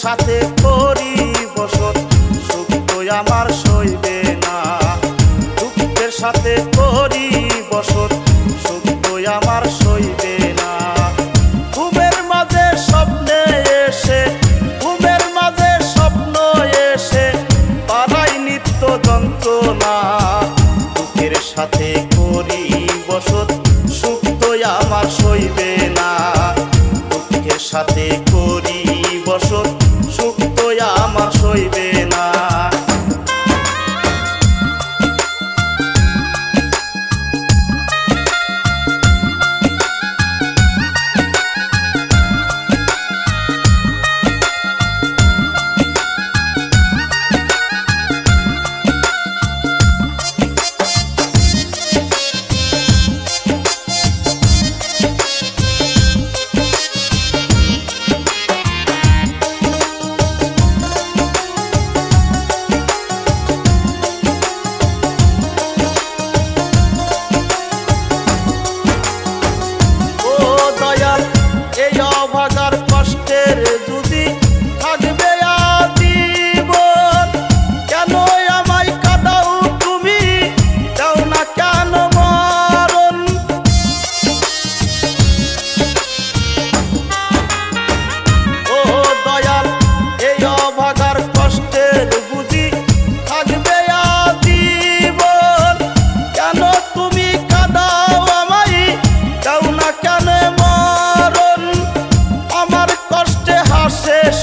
সাথে করি বসত, সুখ তো আমার সইবে না। দুঃখের সাথে করি বসত, সুখ তো আমার সইবে না। ঘুমের মাঝে স্বপ্নে এসে, ঘুমের মাঝে স্বপ্ন এসে পাড়াই নিত্য যন্ত্রণা। দুঃখের সাথে করি বসত, সুখ তো আমার সইবে না। দুঃখের সাথে করি বসত, সুখ তো আমার সইবে না।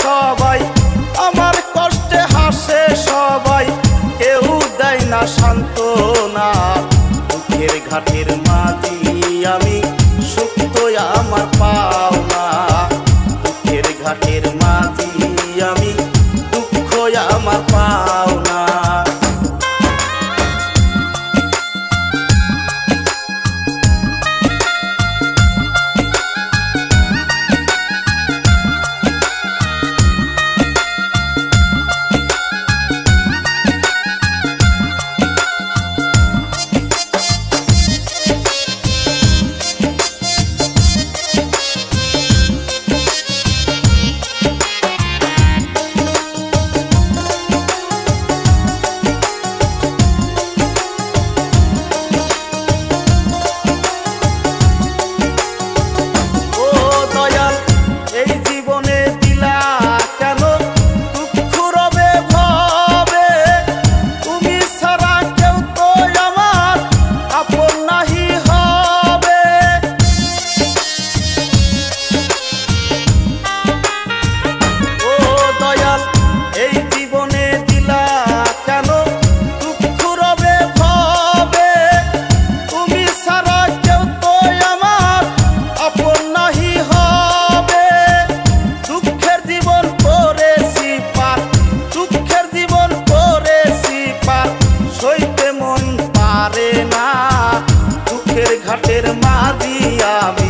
সবাই আমার কষ্টে হাসে, সবাই কেউ দেয় না সান্ত্বনা। দুঃখের ঘাটের মাঝি আমি, সুখ তো আমার পাওনা। দুঃখের ঘাটের মাঝি আমি, দুঃখ আমার পাওনা। ঘাটের মাঝি আমি,